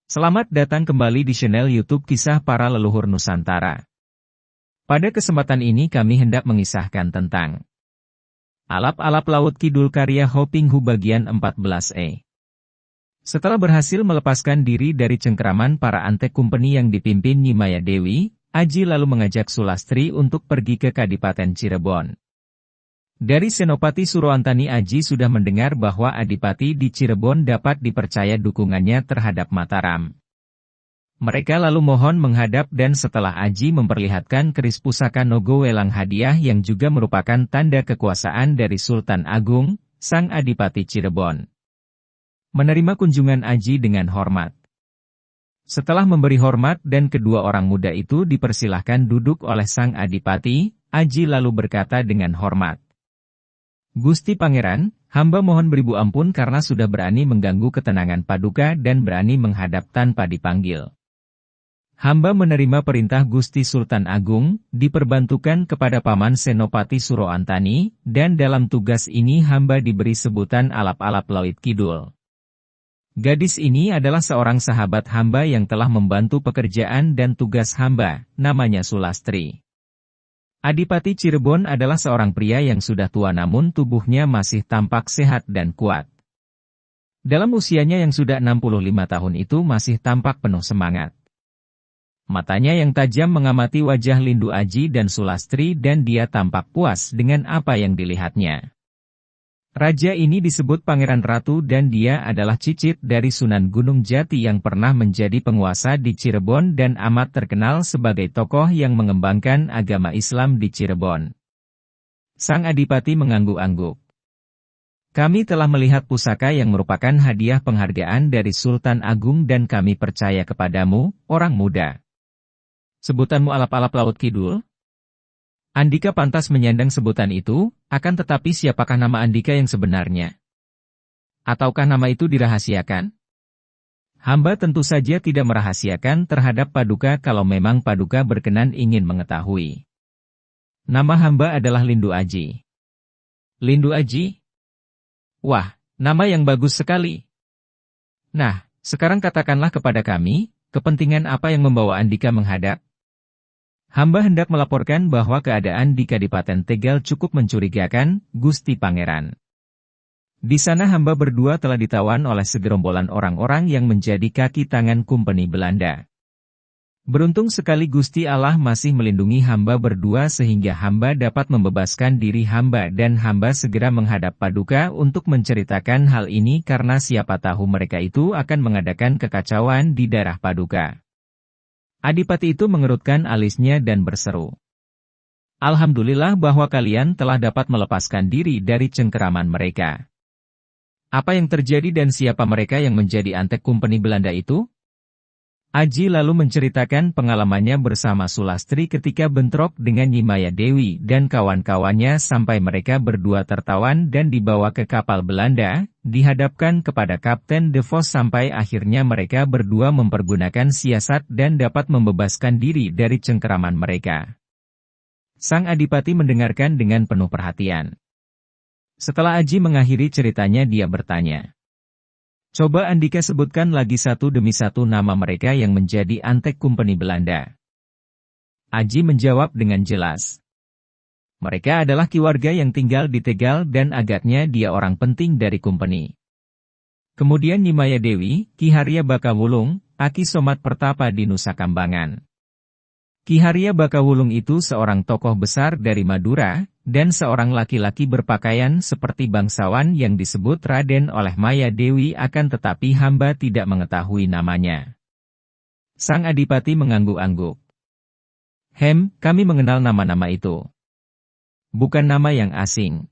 Selamat datang kembali di channel YouTube Kisah Para Leluhur Nusantara. Pada kesempatan ini kami hendak mengisahkan tentang Alap-alap Laut Kidul karya Hoping Hu bagian 14e. Setelah berhasil melepaskan diri dari cengkeraman para antek kumpeni yang dipimpin Nyi Maya Dewi, Aji lalu mengajak Sulastri untuk pergi ke Kadipaten Cirebon. Dari Senopati Suroantani, Aji sudah mendengar bahwa Adipati di Cirebon dapat dipercaya dukungannya terhadap Mataram. Mereka lalu mohon menghadap dan setelah Aji memperlihatkan keris pusaka Nogo Welang hadiah yang juga merupakan tanda kekuasaan dari Sultan Agung, Sang Adipati Cirebon menerima kunjungan Aji dengan hormat. Setelah memberi hormat dan kedua orang muda itu dipersilahkan duduk oleh Sang Adipati, Aji lalu berkata dengan hormat, "Gusti Pangeran, hamba mohon beribu ampun karena sudah berani mengganggu ketenangan Paduka dan berani menghadap tanpa dipanggil. Hamba menerima perintah Gusti Sultan Agung, diperbantukan kepada Paman Senopati Suroantani, dan dalam tugas ini hamba diberi sebutan Alap-alap Laut Kidul. Gadis ini adalah seorang sahabat hamba yang telah membantu pekerjaan dan tugas hamba, namanya Sulastri. Adipati Cirebon adalah seorang pria yang sudah tua namun tubuhnya masih tampak sehat dan kuat. Dalam usianya yang sudah 65 tahun itu masih tampak penuh semangat. Matanya yang tajam mengamati wajah Lindu Aji dan Sulastri dan dia tampak puas dengan apa yang dilihatnya. Raja ini disebut Pangeran Ratu dan dia adalah cicit dari Sunan Gunung Jati yang pernah menjadi penguasa di Cirebon dan amat terkenal sebagai tokoh yang mengembangkan agama Islam di Cirebon." Sang Adipati mengangguk-angguk. "Kami telah melihat pusaka yang merupakan hadiah penghargaan dari Sultan Agung dan kami percaya kepadamu, orang muda. Sebutanmu Alap-alap Laut Kidul? Andika pantas menyandang sebutan itu, akan tetapi siapakah nama Andika yang sebenarnya? Ataukah nama itu dirahasiakan?" "Hamba tentu saja tidak merahasiakan terhadap Paduka kalau memang Paduka berkenan ingin mengetahui. Nama hamba adalah Lindu Aji." "Lindu Aji? Wah, nama yang bagus sekali. Nah, sekarang katakanlah kepada kami, kepentingan apa yang membawa Andika menghadap? Hamba hendak melaporkan bahwa keadaan di Kadipaten Tegal cukup mencurigakan, Gusti Pangeran. Di sana hamba berdua telah ditawan oleh segerombolan orang-orang yang menjadi kaki tangan kumpeni Belanda. Beruntung sekali Gusti Allah masih melindungi hamba berdua sehingga hamba dapat membebaskan diri hamba dan hamba segera menghadap Paduka untuk menceritakan hal ini karena siapa tahu mereka itu akan mengadakan kekacauan di daerah Paduka." Adipati itu mengerutkan alisnya dan berseru, "Alhamdulillah bahwa kalian telah dapat melepaskan diri dari cengkeraman mereka. Apa yang terjadi dan siapa mereka yang menjadi antek kumpeni Belanda itu?" Aji lalu menceritakan pengalamannya bersama Sulastri ketika bentrok dengan Nyi Maya Dewi dan kawan-kawannya sampai mereka berdua tertawan dan dibawa ke kapal Belanda, dihadapkan kepada Kapten De Vos sampai akhirnya mereka berdua mempergunakan siasat dan dapat membebaskan diri dari cengkeraman mereka. Sang Adipati mendengarkan dengan penuh perhatian. Setelah Aji mengakhiri ceritanya dia bertanya, "Coba Andika sebutkan lagi satu demi satu nama mereka yang menjadi antek kumpeni Belanda." Aji menjawab dengan jelas, "Mereka adalah keluarga yang tinggal di Tegal dan agaknya dia orang penting dari kumpeni. Kemudian Nyi Maya Dewi, Ki Haria Bakawulung, Aki Somat Pertapa di Nusa Kambangan. Ki Haria Bakawulung itu seorang tokoh besar dari Madura, dan seorang laki-laki berpakaian seperti bangsawan yang disebut Raden oleh Maya Dewi akan tetapi hamba tidak mengetahui namanya." Sang Adipati mengangguk-angguk. Kami mengenal nama-nama itu. Bukan nama yang asing.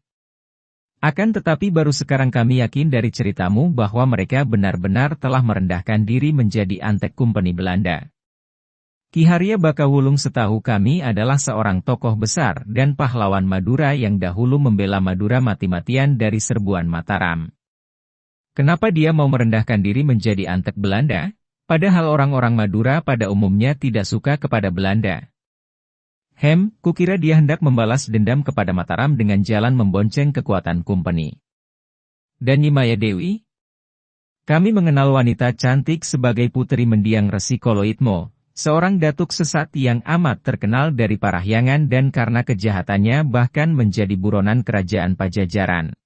Akan tetapi baru sekarang kami yakin dari ceritamu bahwa mereka benar-benar telah merendahkan diri menjadi antek kumpeni Belanda. Ki Haria Bakawulung setahu kami adalah seorang tokoh besar dan pahlawan Madura yang dahulu membela Madura mati-matian dari serbuan Mataram. Kenapa dia mau merendahkan diri menjadi antek Belanda? Padahal orang-orang Madura pada umumnya tidak suka kepada Belanda. Kukira dia hendak membalas dendam kepada Mataram dengan jalan membonceng kekuatan kumpeni. Dan Nyi Maya Dewi? Kami mengenal wanita cantik sebagai Putri Mendiang Resi Koloitmo, seorang datuk sesat yang amat terkenal dari Parahyangan dan karena kejahatannya bahkan menjadi buronan kerajaan Pajajaran.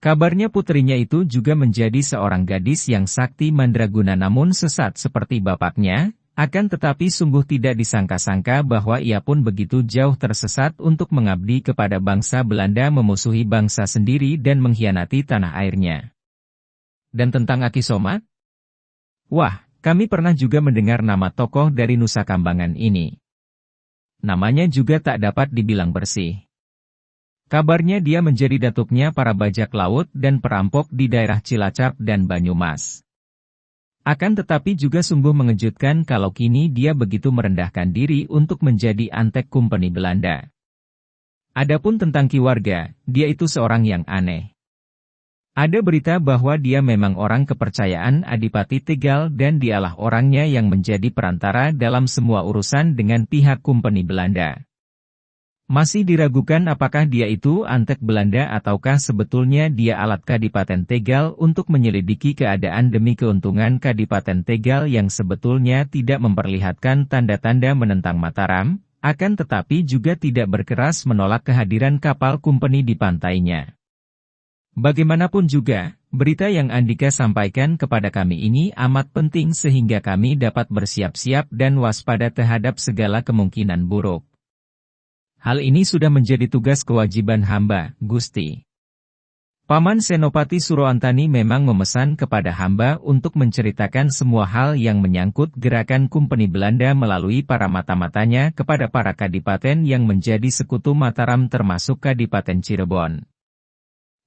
Kabarnya putrinya itu juga menjadi seorang gadis yang sakti mandraguna namun sesat seperti bapaknya, akan tetapi sungguh tidak disangka-sangka bahwa ia pun begitu jauh tersesat untuk mengabdi kepada bangsa Belanda memusuhi bangsa sendiri dan mengkhianati tanah airnya. Dan tentang Aki Somat? Wah, kami pernah juga mendengar nama tokoh dari Nusa Kambangan ini. Namanya juga tak dapat dibilang bersih. Kabarnya dia menjadi datuknya para bajak laut dan perampok di daerah Cilacap dan Banyumas. Akan tetapi juga sungguh mengejutkan kalau kini dia begitu merendahkan diri untuk menjadi antek Kompeni Belanda. Adapun tentang Ki Warga, dia itu seorang yang aneh. Ada berita bahwa dia memang orang kepercayaan Adipati Tegal dan dialah orangnya yang menjadi perantara dalam semua urusan dengan pihak Kompeni Belanda. Masih diragukan apakah dia itu antek Belanda ataukah sebetulnya dia alat Kadipaten Tegal untuk menyelidiki keadaan demi keuntungan Kadipaten Tegal yang sebetulnya tidak memperlihatkan tanda-tanda menentang Mataram, akan tetapi juga tidak berkeras menolak kehadiran kapal Kompeni di pantainya. Bagaimanapun juga, berita yang Andika sampaikan kepada kami ini amat penting sehingga kami dapat bersiap-siap dan waspada terhadap segala kemungkinan buruk. Hal ini sudah menjadi tugas kewajiban hamba, Gusti. Paman Senopati Suroantani memang memesan kepada hamba untuk menceritakan semua hal yang menyangkut gerakan Kompeni Belanda melalui para mata-matanya kepada para kadipaten yang menjadi sekutu Mataram termasuk Kadipaten Cirebon.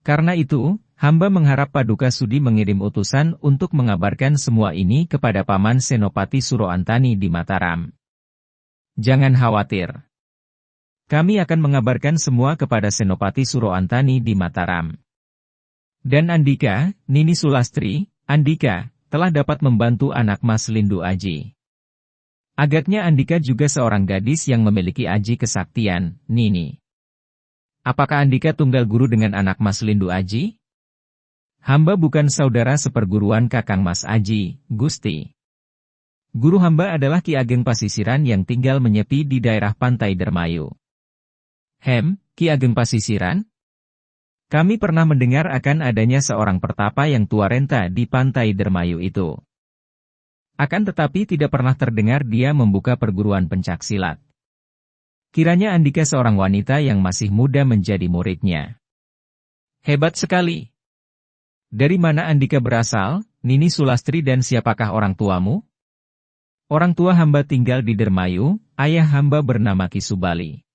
Karena itu, hamba mengharap Paduka Sudi mengirim utusan untuk mengabarkan semua ini kepada Paman Senopati Suroantani di Mataram. Jangan khawatir. Kami akan mengabarkan semua kepada Senopati Suroantani di Mataram. Dan Andika, Nini Sulastri, Andika, telah dapat membantu anak Mas Lindu Aji. Agaknya Andika juga seorang gadis yang memiliki aji kesaktian, Nini. Apakah Andika tunggal guru dengan anak Mas Lindu Aji? Hamba bukan saudara seperguruan Kakang Mas Aji, Gusti. Guru hamba adalah Ki Ageng Pasisiran yang tinggal menyepi di daerah Pantai Dermayu. Ki Ageng Pasisiran? Kami pernah mendengar akan adanya seorang pertapa yang tua renta di Pantai Dermayu itu. Akan tetapi tidak pernah terdengar dia membuka perguruan pencaksilat. Kiranya Andika seorang wanita yang masih muda menjadi muridnya. Hebat sekali. Dari mana Andika berasal, Nini Sulastri dan siapakah orang tuamu? Orang tua hamba tinggal di Dermayu, ayah hamba bernama Ki Subali.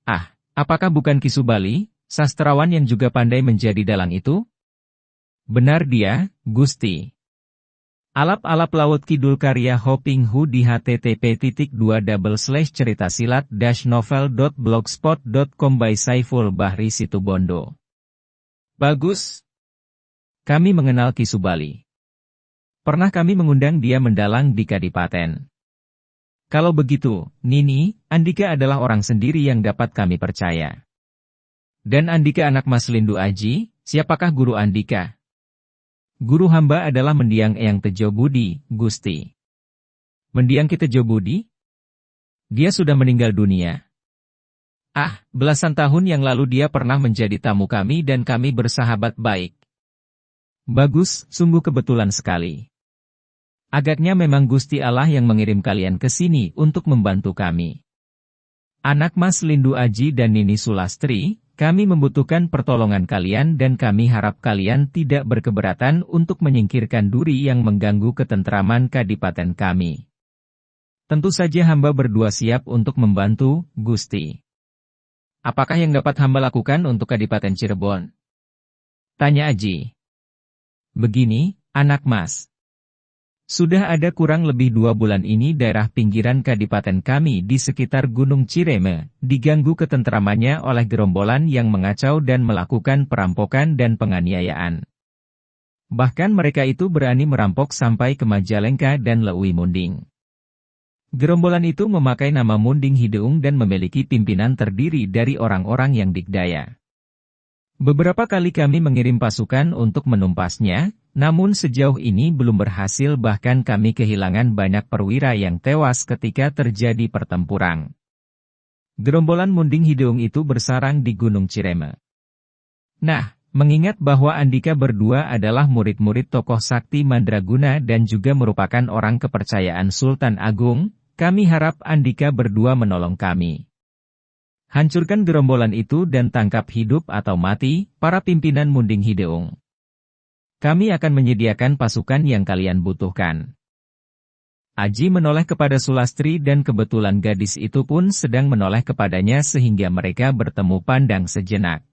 Ah, apakah bukan Ki Subali, sastrawan yang juga pandai menjadi dalang itu? Benar dia, Gusti. Alap-alap laut kidul karya Hoping Hu di http://cerita-silat-novel.blogspot.com by Saiful Bahri Situbondo. Bagus. Kami mengenal Ki Subali. Pernah kami mengundang dia mendalang di Kadipaten. Kalau begitu, Nini, Andika adalah orang sendiri yang dapat kami percaya. Dan Andika anak Mas Lindu Aji, siapakah guru Andika? Guru hamba adalah Mendiang Eyang Tejo Budi, Gusti. Mendiang Ki Tejo Budi? Dia sudah meninggal dunia. Ah, belasan tahun yang lalu dia pernah menjadi tamu kami dan kami bersahabat baik. Bagus, sungguh kebetulan sekali. Agaknya memang Gusti Allah yang mengirim kalian ke sini untuk membantu kami. Anak Mas Lindu Aji dan Nini Sulastri, kami membutuhkan pertolongan kalian dan kami harap kalian tidak berkeberatan untuk menyingkirkan duri yang mengganggu ketentraman kadipaten kami. Tentu saja hamba berdua siap untuk membantu, Gusti. Apakah yang dapat hamba lakukan untuk Kadipaten Cirebon? Tanya Aji. Begini, anak Mas. Sudah ada kurang lebih 2 bulan ini daerah pinggiran kadipaten kami di sekitar Gunung Cireme, diganggu ketentramannya oleh gerombolan yang mengacau dan melakukan perampokan dan penganiayaan. Bahkan mereka itu berani merampok sampai ke Majalengka dan Lewi Munding. Gerombolan itu memakai nama Munding Hideung dan memiliki pimpinan terdiri dari orang-orang yang dikdaya. Beberapa kali kami mengirim pasukan untuk menumpasnya, namun sejauh ini belum berhasil, bahkan kami kehilangan banyak perwira yang tewas ketika terjadi pertempuran. Gerombolan Munding Hideung itu bersarang di Gunung Cireme. Nah, mengingat bahwa Andika berdua adalah murid-murid tokoh sakti Mandraguna dan juga merupakan orang kepercayaan Sultan Agung, kami harap Andika berdua menolong kami. Hancurkan gerombolan itu dan tangkap hidup atau mati para pimpinan Munding Hideung. Kami akan menyediakan pasukan yang kalian butuhkan. Aji menoleh kepada Sulastri dan kebetulan gadis itu pun sedang menoleh kepadanya sehingga mereka bertemu pandang sejenak.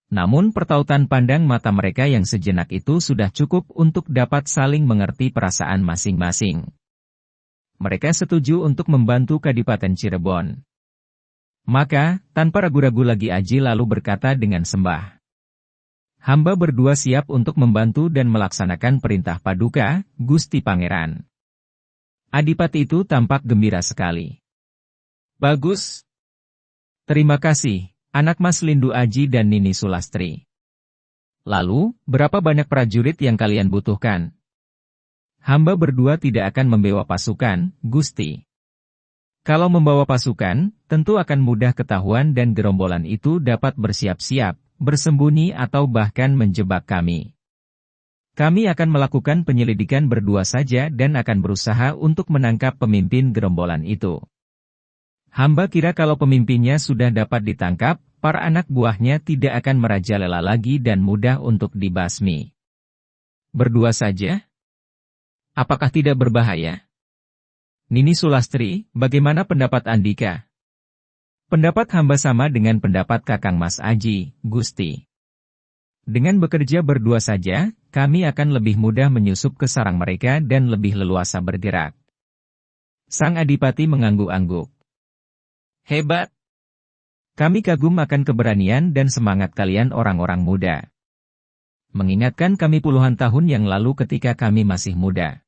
Namun pertautan pandang mata mereka yang sejenak itu sudah cukup untuk dapat saling mengerti perasaan masing-masing. Mereka setuju untuk membantu Kadipaten Cirebon. Maka, tanpa ragu-ragu lagi Aji lalu berkata dengan sembah. Hamba berdua siap untuk membantu dan melaksanakan perintah Paduka, Gusti Pangeran. Adipati itu tampak gembira sekali. Bagus. Terima kasih, anak Mas Lindu Aji dan Nini Sulastri. Lalu, berapa banyak prajurit yang kalian butuhkan? Hamba berdua tidak akan membawa pasukan, Gusti. Kalau membawa pasukan, tentu akan mudah ketahuan dan gerombolan itu dapat bersiap-siap, bersembunyi atau bahkan menjebak kami. Kami akan melakukan penyelidikan berdua saja dan akan berusaha untuk menangkap pemimpin gerombolan itu. Hamba kira kalau pemimpinnya sudah dapat ditangkap, para anak buahnya tidak akan merajalela lagi dan mudah untuk dibasmi. Berdua saja? Apakah tidak berbahaya? Nini Sulastri, bagaimana pendapat Andika? Pendapat hamba sama dengan pendapat Kakang Mas Aji, Gusti. Dengan bekerja berdua saja, kami akan lebih mudah menyusup ke sarang mereka dan lebih leluasa bergerak. Sang Adipati mengangguk-angguk. Hebat! Kami kagum akan keberanian dan semangat kalian orang-orang muda. Mengingatkan kami puluhan tahun yang lalu ketika kami masih muda.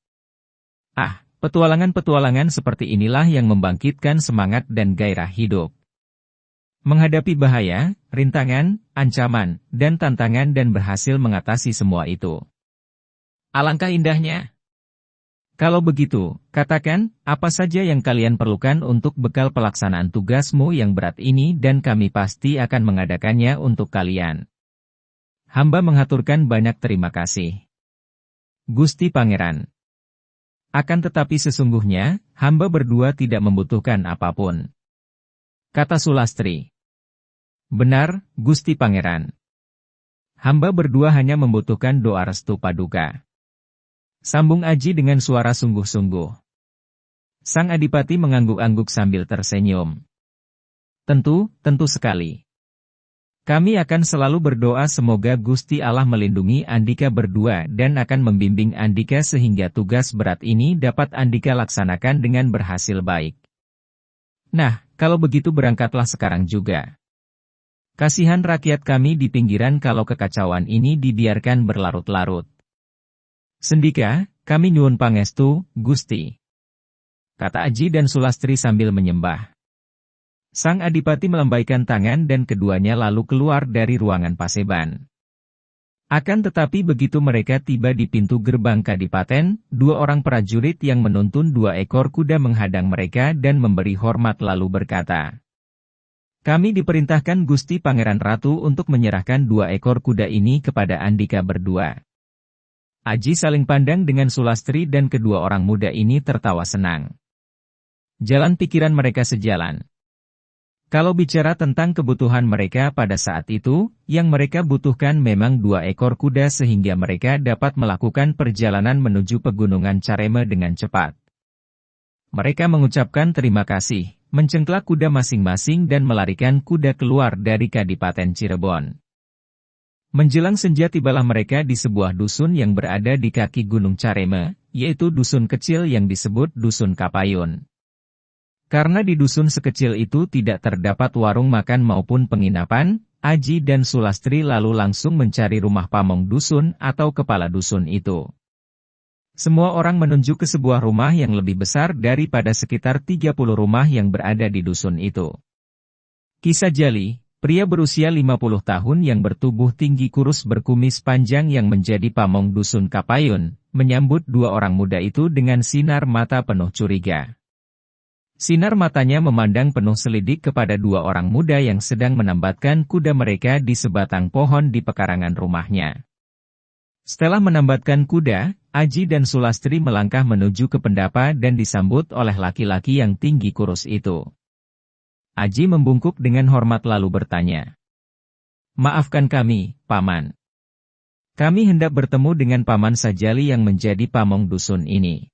Petualangan-petualangan seperti inilah yang membangkitkan semangat dan gairah hidup. Menghadapi bahaya, rintangan, ancaman, dan tantangan dan berhasil mengatasi semua itu. Alangkah indahnya. Kalau begitu, katakan, apa saja yang kalian perlukan untuk bekal pelaksanaan tugasmu yang berat ini dan kami pasti akan mengadakannya untuk kalian. Hamba mengaturkan banyak terima kasih. Gusti Pangeran. Akan tetapi sesungguhnya, hamba berdua tidak membutuhkan apapun. Kata Sulastri. Benar, Gusti Pangeran. Hamba berdua hanya membutuhkan doa restu Paduka. Sambung Aji dengan suara sungguh-sungguh. Sang Adipati mengangguk-angguk sambil tersenyum. Tentu sekali. Kami akan selalu berdoa semoga Gusti Allah melindungi Andika berdua dan akan membimbing Andika sehingga tugas berat ini dapat Andika laksanakan dengan berhasil baik. Nah, kalau begitu berangkatlah sekarang juga. Kasihan rakyat kami di pinggiran kalau kekacauan ini dibiarkan berlarut-larut. Sendika, kami nyuwun pangestu, Gusti. Kata Aji dan Sulastri sambil menyembah. Sang Adipati melambaikan tangan dan keduanya lalu keluar dari ruangan Paseban. Akan tetapi begitu mereka tiba di pintu gerbang Kadipaten, dua orang prajurit yang menuntun dua ekor kuda menghadang mereka dan memberi hormat lalu berkata, kami diperintahkan Gusti Pangeran Ratu untuk menyerahkan dua ekor kuda ini kepada Andika berdua. Aji saling pandang dengan Sulastri dan kedua orang muda ini tertawa senang. Jalan pikiran mereka sejalan. Kalau bicara tentang kebutuhan mereka pada saat itu, yang mereka butuhkan memang dua ekor kuda sehingga mereka dapat melakukan perjalanan menuju pegunungan Careme dengan cepat. Mereka mengucapkan terima kasih, mencengklak kuda masing-masing dan melarikan kuda keluar dari Kadipaten Cirebon. Menjelang senja tibalah mereka di sebuah dusun yang berada di kaki Gunung Careme, yaitu dusun kecil yang disebut Dusun Kapayun. Karena di dusun sekecil itu tidak terdapat warung makan maupun penginapan, Aji dan Sulastri lalu langsung mencari rumah pamong dusun atau kepala dusun itu. Semua orang menunjuk ke sebuah rumah yang lebih besar daripada sekitar 30 rumah yang berada di dusun itu. Kisah Jali, Pria berusia 50 tahun yang bertubuh tinggi kurus berkumis panjang yang menjadi pamong dusun Kapayun, menyambut dua orang muda itu dengan sinar mata penuh curiga. Sinar matanya memandang penuh selidik kepada dua orang muda yang sedang menambatkan kuda mereka di sebatang pohon di pekarangan rumahnya. Setelah menambatkan kuda, Aji dan Sulastri melangkah menuju ke pendapa dan disambut oleh laki-laki yang tinggi kurus itu. Aji membungkuk dengan hormat lalu bertanya. "Maafkan kami, Paman. Kami hendak bertemu dengan Paman Sajali yang menjadi pamong dusun ini."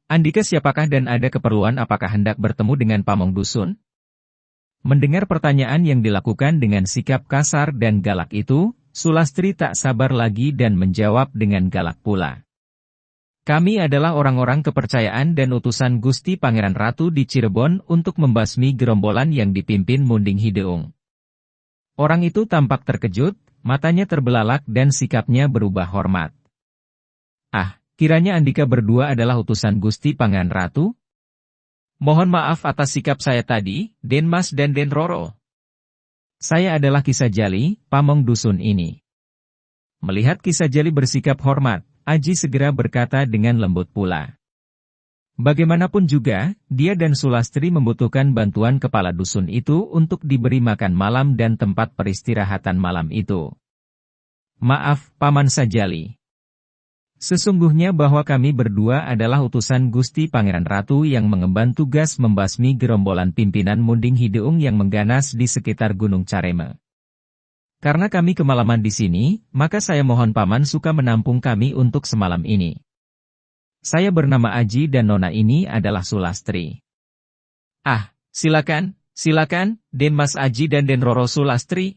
Andika siapakah dan ada keperluan apakah hendak bertemu dengan pamong dusun?" Mendengar pertanyaan yang dilakukan dengan sikap kasar dan galak itu, Sulastri tak sabar lagi dan menjawab dengan galak pula. "Kami adalah orang-orang kepercayaan dan utusan Gusti Pangeran Ratu di Cirebon untuk membasmi gerombolan yang dipimpin Munding Hideung." Orang itu tampak terkejut, matanya terbelalak dan sikapnya berubah hormat. Kiranya Andika berdua adalah utusan Gusti Pangeran Ratu? Mohon maaf atas sikap saya tadi, Den Mas dan Den Roro. Saya adalah Ki Sajali, pamong dusun ini. Melihat Ki Sajali bersikap hormat, Aji segera berkata dengan lembut pula. Bagaimanapun juga, dia dan Sulastri membutuhkan bantuan kepala dusun itu untuk diberi makan malam dan tempat peristirahatan malam itu. Maaf, Paman Sajali. Sesungguhnya bahwa kami berdua adalah utusan Gusti Pangeran Ratu yang mengemban tugas membasmi gerombolan pimpinan Munding Hideung yang mengganas di sekitar Gunung Careme. Karena kami kemalaman di sini, maka saya mohon Paman suka menampung kami untuk semalam ini. Saya bernama Aji dan Nona ini adalah Sulastri. Silakan, Den Mas Aji dan Den Roro Sulastri.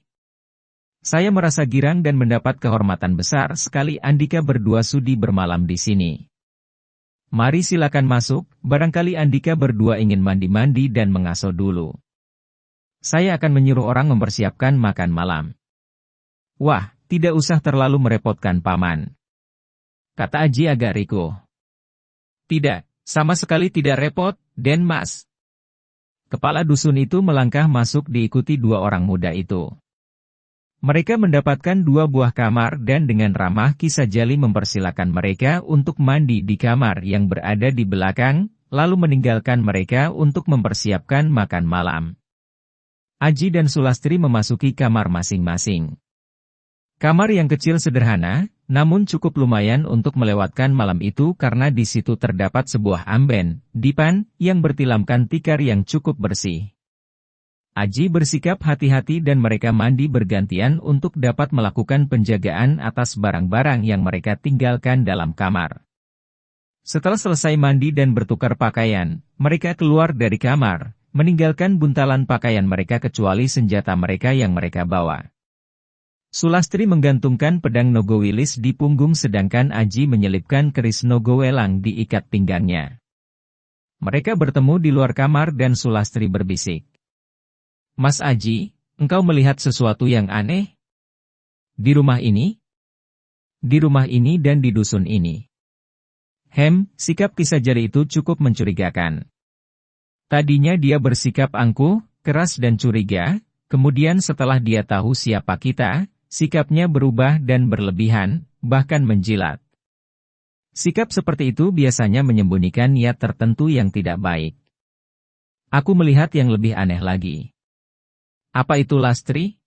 Saya merasa girang dan mendapat kehormatan besar sekali Andika berdua sudi bermalam di sini. Mari silakan masuk, barangkali Andika berdua ingin mandi-mandi dan mengaso dulu. Saya akan menyuruh orang mempersiapkan makan malam. Wah, tidak usah terlalu merepotkan Paman, kata Aji agak rikuh. Tidak, sama sekali tidak repot, Den Mas. Kepala dusun itu melangkah masuk diikuti dua orang muda itu. Mereka mendapatkan dua buah kamar dan dengan ramah Ki Sajali mempersilakan mereka untuk mandi di kamar yang berada di belakang, lalu meninggalkan mereka untuk mempersiapkan makan malam. Aji dan Sulastri memasuki kamar masing-masing. Kamar yang kecil sederhana, namun cukup lumayan untuk melewatkan malam itu karena di situ terdapat sebuah amben, dipan, yang bertilamkan tikar yang cukup bersih. Aji bersikap hati-hati dan mereka mandi bergantian untuk dapat melakukan penjagaan atas barang-barang yang mereka tinggalkan dalam kamar. Setelah selesai mandi dan bertukar pakaian, mereka keluar dari kamar, meninggalkan buntalan pakaian mereka kecuali senjata mereka yang mereka bawa. Sulastri menggantungkan pedang Nogowilis di punggung sedangkan Aji menyelipkan keris Nogowelang di ikat pinggangnya. Mereka bertemu di luar kamar dan Sulastri berbisik. Mas Aji, engkau melihat sesuatu yang aneh? Di rumah ini? Di rumah ini dan di dusun ini. Sikap Ki Sajali itu cukup mencurigakan. Tadinya dia bersikap angkuh, keras dan curiga, kemudian setelah dia tahu siapa kita, sikapnya berubah dan berlebihan, bahkan menjilat. Sikap seperti itu biasanya menyembunyikan niat tertentu yang tidak baik. Aku melihat yang lebih aneh lagi. Apa itu Lastri?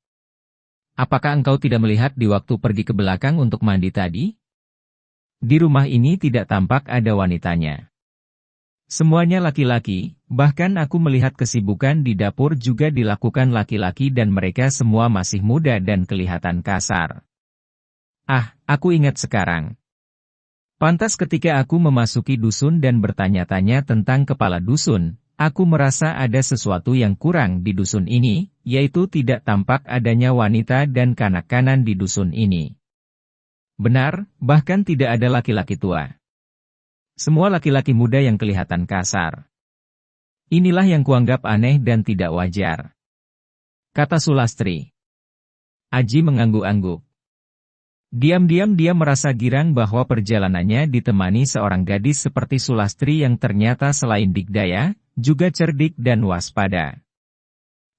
Apakah engkau tidak melihat di waktu pergi ke belakang untuk mandi tadi? Di rumah ini tidak tampak ada wanitanya. Semuanya laki-laki, bahkan aku melihat kesibukan di dapur juga dilakukan laki-laki dan mereka semua masih muda dan kelihatan kasar. Aku ingat sekarang. Pantas ketika aku memasuki dusun dan bertanya-tanya tentang kepala dusun, aku merasa ada sesuatu yang kurang di dusun ini, yaitu tidak tampak adanya wanita dan kanak-kanak di dusun ini. Benar, bahkan tidak ada laki-laki tua. Semua laki-laki muda yang kelihatan kasar. Inilah yang kuanggap aneh dan tidak wajar, kata Sulastri. Aji mengangguk-angguk. Diam-diam dia merasa girang bahwa perjalanannya ditemani seorang gadis seperti Sulastri yang ternyata selain dikdaya, juga cerdik dan waspada.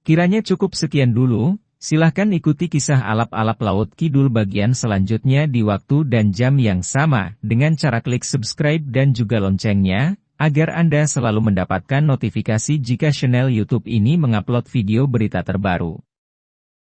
Kiranya cukup sekian dulu, silahkan ikuti kisah alap-alap Laut Kidul bagian selanjutnya di waktu dan jam yang sama dengan cara klik subscribe dan juga loncengnya, agar Anda selalu mendapatkan notifikasi jika channel YouTube ini mengupload video berita terbaru.